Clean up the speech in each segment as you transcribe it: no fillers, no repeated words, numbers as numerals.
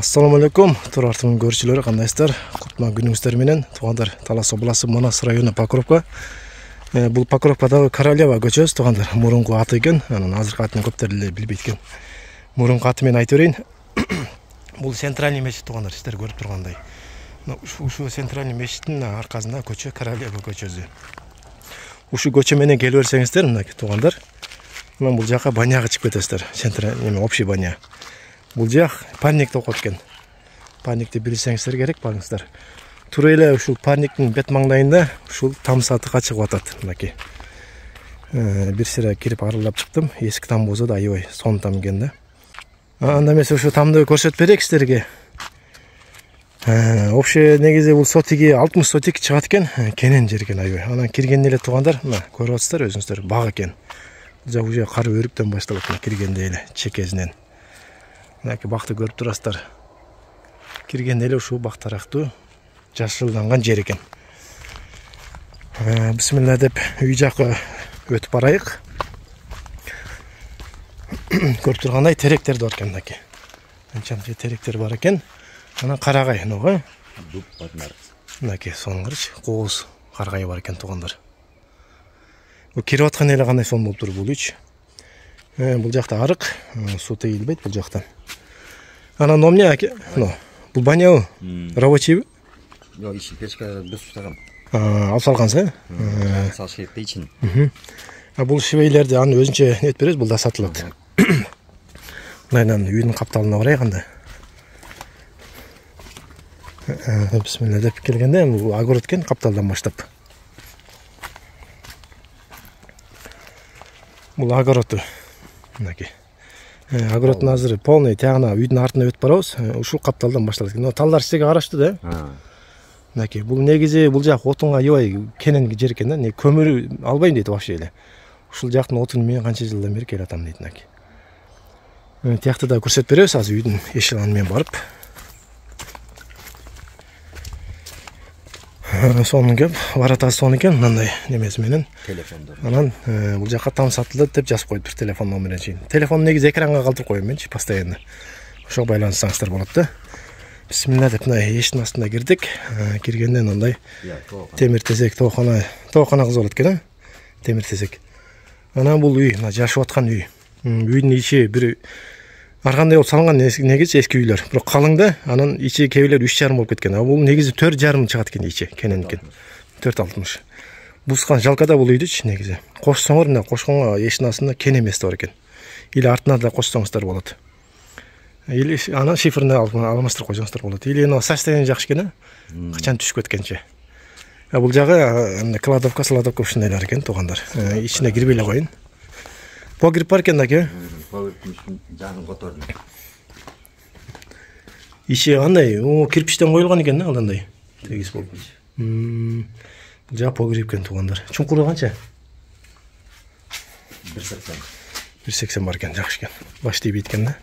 Assalamu alaikum, Турартың көршілері қандайсыздар? Құтман күніңіздер менен, туғандар, Талас облысы Манас районы Покровка. Бұл Покровкадағы Королева көчөсү, туғандар, мұрынғы аты екен, азыркы атын көптері билбейт экен. Мұрынғы атымен айтып берейин. Бұл центральный мешіт, туғандар, сіздер көріп тұрғандай. Ушу центральный мешіттің арқасында көчө Королева көчөсү. Ушу көчө менен келип берсеңиздер, мынакей туғандар, бұл жака баняга чыгып кетесиздер. Центральный общий баня. Бұл жақ парникті оқып кен. Парникті білсеңіздер керек, барыңыздар. Тура эле ушул парниктин бет маңдайында ушул там сатыга чыгып атат. Мынакей. Бир сыра кирип аралап чыктым. Эсик там болсо да аябай сон там экен да. Анда эмес ушу тамды көрсөтүп берейик сиздерге. Общий негизи бул сотиги 60 сотик чыгат экен. Кенен жер экен аябай. Анан киргенде эле туугандар, мына көрүп атсыздар өзүңүздөр, баг экен. Бул жак уже кар өрүктөн башталат киргенде эле чекесинен. Мынакей бакты көрүп турасыздар. Киргенде эле ушул бак тарактуу жашылданган жер экен. Бисмилла деп үй жакка өтүп барайык. Көрүп тургандай теректер бар экен мынакей. Анчанча теректер бар экен. Анан карагай, нуга? Дуб бар. Мынакей сонун карачы, кооз карагай бар экен туугандар. Бул кирип аткан эле кандай сон болуп тур бул үйчү. Бул жакта арык, суу тийилбейт бул жакта. Анан номне аке, бул баня рабочий? Yok, işi pechka biz tutarım. Алып салгансыз, Sal şehirde için. Бул шибейлерди аны өзүнчө нет беребиз, бул да сатылат. Мындан үйдүн капталына барайык анда. Бисмилла деп келгенде бул огород экен, капталдан баштап. Бул огород. Мынакей. Огороддун азыр полный тягына үйдүн артына өтүп барабыз. Ушул капталдан башталат экен. Талдар сизге караштуу да? Мынакей, бул негизи бул жак отунга аябай кенен жер экен да. Көмүр албайм дейт вообще эле. Ушул жактын отуну мен канча жылдан бери келатам дейт мынакей. Тиякты да көрсөтүп беребиз азыр үйдүн эшик менен барып. Сонун кеп, баратасы сон экен, мындай немеси менен. Telefonda. Анан бул жакка там сатылды деп жазып коюптур телефон номерин чейин. Телефон негизи экранга калтырып коюм менчи постоянно. Ошого байланышсаңыздар болот да. Бисмилла деп мына эшиктин астына кирдик. Киргенден мындай темир тезек тоокана кыз болот экен, темир тезек. Анан бул үй, мына жашып аткан үй. Үйдүн ичи бир ар кандай болуп салынган негизи эски үйлөр. Бирок калың да, анан ичи кебелер 3,5 болуп кеткен. Бул негизи 4,5 чыгат экен ичи, кенен экен. 4,60. Бускан жалкада бул үйдүчү негизи. Кошсоңор мына кошконго эшиктин астында кен эмеси бар экен. Или артына да кошсоңуздар болот. Или анан шифрыны алмаштырып койсоңуздар болот. Или мына состояние жакшы экен, качан түшүп кеткенче. Бул жагы кладовка ушундайлар экен туугандар. Ичине кирбей эле коюн. Погреб бар экен аке. Pogrebin жанын котордум. Ичи кандай? Кирпичтен коюлган экен да, андай. Тегиз болуп. Бул жак погреб экен туугандар. Чуңкуру канча? 1,80. 1,80 бар экен, жакшы экен. Баш тийбейт экен да.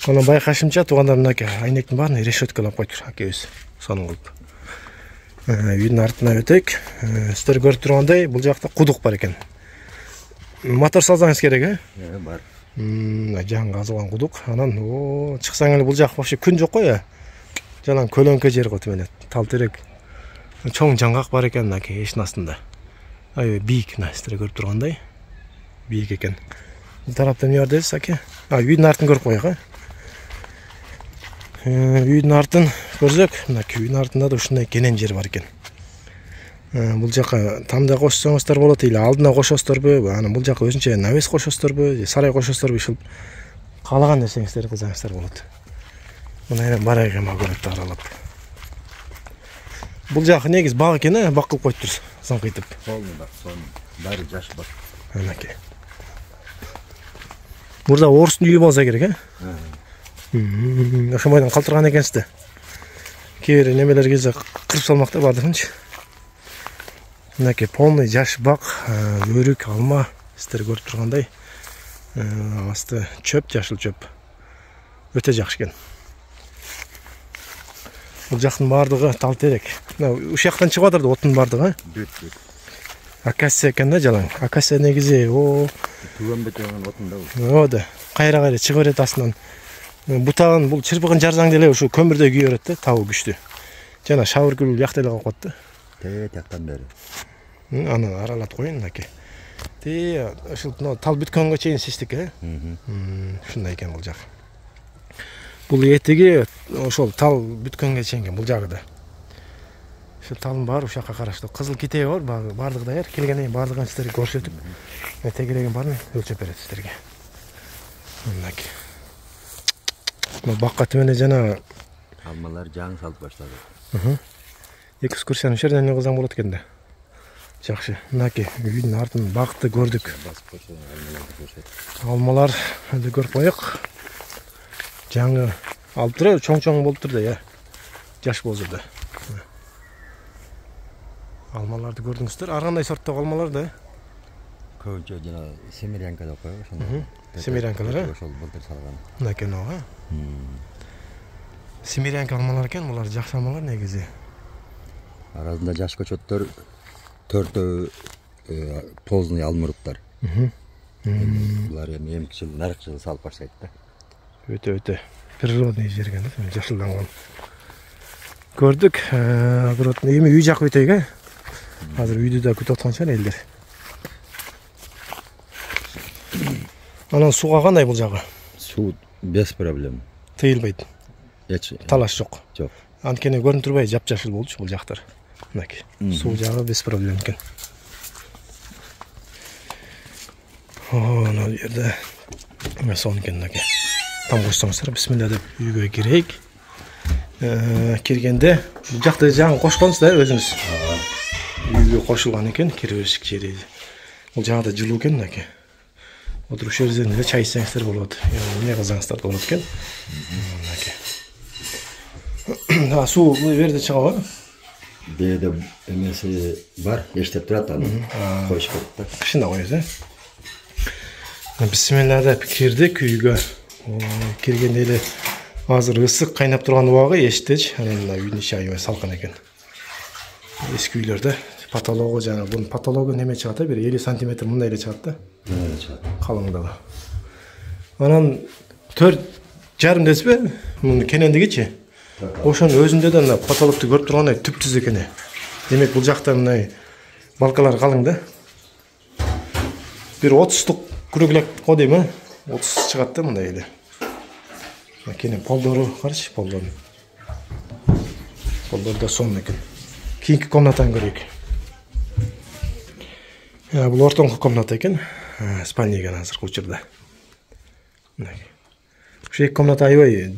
Анан байкашымча туугандар мынакей айнектин баарын решеткалап коюптур акебиз. Сонун кылып. Үйдүн артына өтөйүк. Сиздер көрүп тургандай, бул жакта кудук бар экен. Мотор салсаңыз керек, Бар. Жан казылган кудук. Анан чыксаң эле бул жак вообще күн жок кой. Жанан көлөңкө жер го түмөнө. Тал терек. Чоң жаңгак бар экен мынакей эшиктин астында. Аябай бийик, сиздер көрүп тургандай. Бийик экен. Бул тарапта эмне бар десиз аке? Үйдүн артын көрүп коелук, Үйдүн артын көрсөк, мынакей үйдүн артында да ушундай кенен жер бар экен. Бул жака тамда кошсоңуздар болот, или алдына кошосуздарбы, анан бул жака өзүнчө навес кошосуздарбы, сарай кошосуздарбы, ушул каалаган нерсеңиздерди кылсаңыздар болот. Мына эми барайык эми огородду аралап. Бул жак негиз баг экен, бак кылып коюптур, заңкыйтып. Полный бак, сон баары жаш бак. Анакей. Мурда орустун үйү болсо керек, Ошомойдон калтырган экенсизди. Кээ бир немелер келсе кырып салмакта баардыгынчы. Мынакей полный жаш бак, өрүк, алма, сиздер көрүп тургандай. Асты чөп, жашыл чөп. Өтө жакшы экен. Бул жактын баардыгы тал терек. Ушул жактан чыгып атат отун баардыгы, Бүт. Акация экен да жалаң. Акация негизи Түгөн бетеген отун да. да. Кайра чыгып берет астынан. Бутагын бул чырпыгын жарсаң деле ушу көмүрдөй күйөрөт да, табы күчтүү. Жана шабыркүл жакта эле калып калат да. Тияктан бери. Анан аралатып коеюн мынакей. Ушул тал бүткөнгө чейин сиштик, ушундай экен бул жак. Бул этиги ошол тал бүткөнгө чейин экен бул жагы да. Ушул талдын баары ушул жакка караштуу. Кызыл китеби бар, бардыгы даяр. Келгенден кийин бардыгын сиздерге көрсөтүп, тегерегин баарын өлчөп берет сиздерге. Мынакей. Бакка төмөнү жана Алмалар жаңы салып баштады. Экскурсияны ушул жерден кылсаң болот экен да. Жакшы. Мынакей үйдүн артын бакты көрдүк. Алмаларды көрүп коелук. Жаңы алып тур, чоң-чоң болуп тур да, я. Жаш болсо да. Алмаларды көрдүңүздөр. Ар кандай сорттогу алмалар да. Көбүнчө жана семерянка деп коебуз ошондо. Семерянкалар, ошол былтыр салган. Мынакей ага. Семерянка алмалар экен, булар жакшы алмалар негизи. Арасында жаш көчөттөр 4 позный алмуруктар. Булар эми эмки жыл, наркы жыл салып баштайт да. Өтө природный жер экен да, жашылданган. Көрдүк, аккуратно эми үй жак өтөйгө. Азыр үйдү да күтүп аткан чыгар элдер. Анан сууга кандай бул жагы? Суу без проблем. Тыйылбайт. Эч Талаш жок. жок. Анткени көрүнүп турбай жапжашыл болчу бул жактар. Мынакей. Суу жагы без проблем экен. Анан жерде сон экен мынакей. Там койсоңуздар, бисмилла деп үйгө кирейик. Киргенде бул жакта жаңы кошконсуз да өзүңүз. Үйгө кошулган экен, кире беришик жери. Бул жагы да жылуу экен мынакей. Отуруп жерден эле чай ичсеңиздер болот. Эмне кылсаңыздар да болот экен. Мынакей. Суу бул жерде чыгабы? Бээде эмеси бар, эштеп турат аны. Коюш керек да. Кышында коесуз, Бисмилла деп кирдик үйгө. Киргенде эле азыр ысык кайнап турган убагы эшиттечи. Анан мына үйдүн ичи аябай салкын экен. Эски үйлөрдө потологу жана бунун потологу неме чыгат да, бир 50 см мындай эле чыгат да. Мындай чыгат. Калыңдыгы. Анан 4,5 десизби? Мунун кенендигичи. Ошонун өзүндө да мына потологду көрүп тургандай түп-түз экен. Демек бул жакта мындай балкалар калың да. Бир 30-тук күрөклөк го дейм, 30 чыгат да мындай эле. Кене полдору карачы, полдору. Полдору да сонун экен. Кийинки комнатаны көрөйүк. Бул ортоңку комната экен. Спальня экен азыркы учурда. Мынакей. Ушу эки комната аябай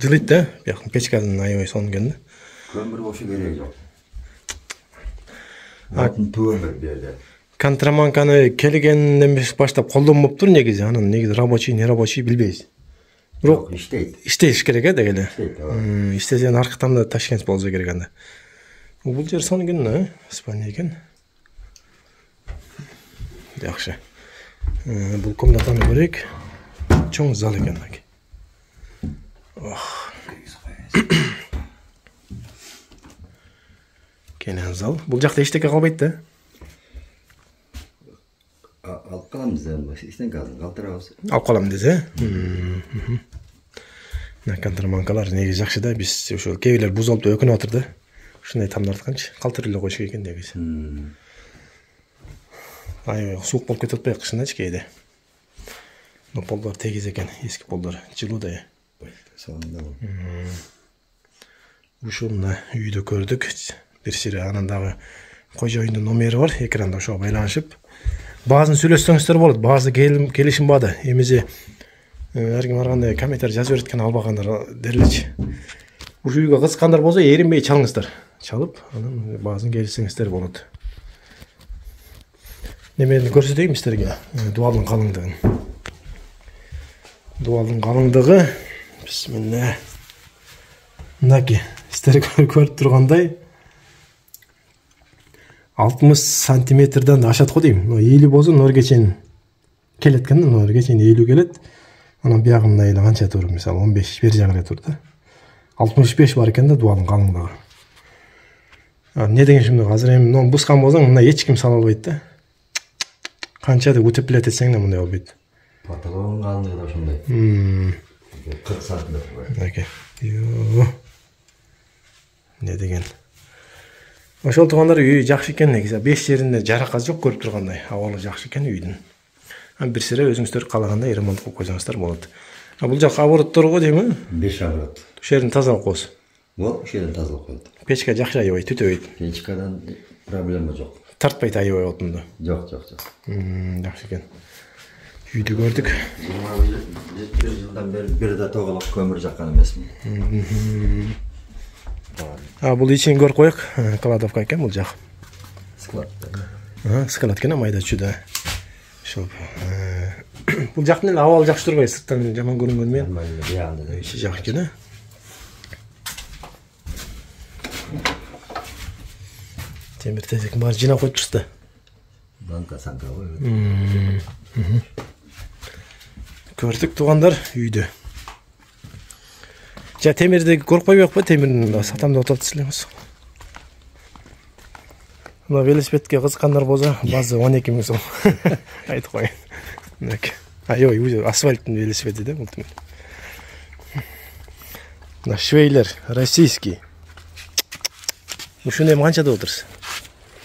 жылыйт да. Бияктын печкадан аябай сонун экен да. Көмүр болушу керек жок. Атын төмөр берди. Контраманканы келгенден баштап колдонмоптур негизи. Анан негизи рабочий, не рабочий билбейбиз. Бирок иштейт. Иштеш керек дегеле. Иштейт. Иштесен аркы да Ташкент болсо керек анда. Бул жер сонун экен, Спальня экен. Жакшы. Бул комнатаны көрөйүк. Чоң зал экен мынакей. Кенен зал. Бул жакта эчтеке калбайт да. Алып каламыз да, эчтен калтырабыз. Алып калам десе. Контраманкалар негизи жакшы да. Биз ошол кээ бирлер бузулуп өкүнүп атыр да. Ушундай тамдартканчы, калтырып эле койуш керек экен негизи. Аябай суук болуп кетип атпайбы кышындачы кээде. Но полдор тегиз экен, эски полдор, жылуу да. Сонунда бул. Ушуну үйдө көрдүк. Бир сире анан дагы кожоюндун номери бар, экранда ошого байланышып. Баазын сүйлөшсөңүздөр болот, баазы келишинбады. Эмизи ар ким ар кандай комментарий жазып берет экен, албагандар дерлечи. Ушу үйгө кызыккандар болсо эринбей чалыңыздар. Чалып, анан баазын келишсеңиздер болот. Немени көрсөтөйүн сиздерге, дубалдын калыңдыгын. Дубалдын калыңдыгы, бисмилла. Мынакей, сиздер көрүп тургандай 60 сантиметрден да ашат го дейм. 50 болсо нөргө чейин келет экен, нөргө чейин 50 келет. Анан биягы мындай эле канча тур, мисалы 15 бери жагы эле тур да. 65 бар экен да дубалдын калыңдыгы. Не деген шундук, азыр эми муну бускан болсоң мына эч ким сала албайт да. Канча да утеплять этсең да мындай болбойт. Потологун калыңдыгы да ошондой. 40 santimetr var. Aka. Yo. Ne деген? Ошол туугандар үй жакшы экен негизи. 5 жеринде жаракат жок көрүп тургандай. Абалы жакшы экен үйдүн. Бир сире өзүңүздөр каалагандай ремонт кылып койсоңуздар болот. Бул жак обороттор го дейми? 5 оборот. Ушул жерин тазалап коесуз. Вот, ушул жерин тазалап коет. Печка жакшы айыбай, түтөбөйт. Печкадан проблема жок. Тартпайт айыбай отунду. Жок. Жакшы экен. Үйдү көрдүк. 21 жылдан бери бир да тоголоп көмүр жаккан эмесмин. Бул ичин көрүп коек. Кладовка экен бул жак. Склад. Склад экен, майда чүдө. Ошол. Бул жактын эле абалы жакшы турбайбы? Сырттан жаман көрүнгөнү менен. Иши жак экен. Темир тезек баары жыйнап коюп турсуз да. Банка санка ғой. Көрдүк туугандар үйдү. Жа темирди коркпойбук темирдин сатам деп атып атсызбы? Мына велосипедке кызыккандар болсо, базы 12 000 сом. Айтып коеюн. Ой, асфальттын велосипеди да бул. Мына швейлер российский. Ушуну эми канча деп отурсуз?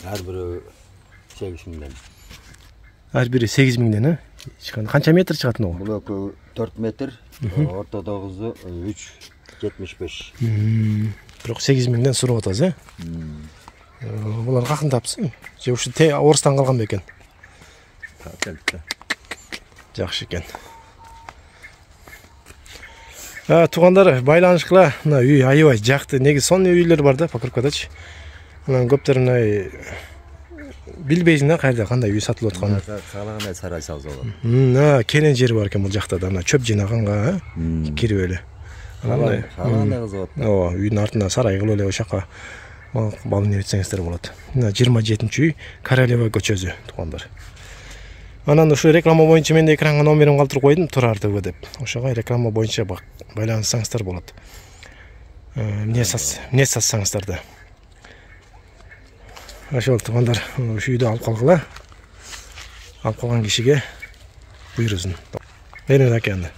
Ар бири 8 миңден. Ар бири 8 миңден, Канча метр чыгат мына? Бул экөө 4 метр, ортодогусу 3,75. Бирок 8 миңден сурап атасыз, Булар какын тапсыз? Же ушу орустан калган бекен? Жакшы экен. Туугандар, байланышкыла, мына үй аябай жакты. Негизи сонун үйлөр бар да Покровкадачы. Мына көптөр мына билбейсиң да кайда кандай үй сатылып атканын. Каалагандай сарай салса болот. Кенен жери бар экен бул жакта да, мына чөп жыйнаганга, кирип эле. Каалагандай кызып атат. Ооба, үйдүн артына сарай кылып эле ошака балын эретсеңиздер болот. Мына 27-үй Королева көчөсү, туугандар. Анан ушу реклама боюнча мен экранга номерин калтырып койдум, Турар ТВ деп. Ошого реклама боюнча байланышсаңыздар болот. Эмне сатсаңыздар да. Ошол туугандар, ушу үйдү алып калгыла. Алып калган кишиге буйрусун. Бериңиз аке анда.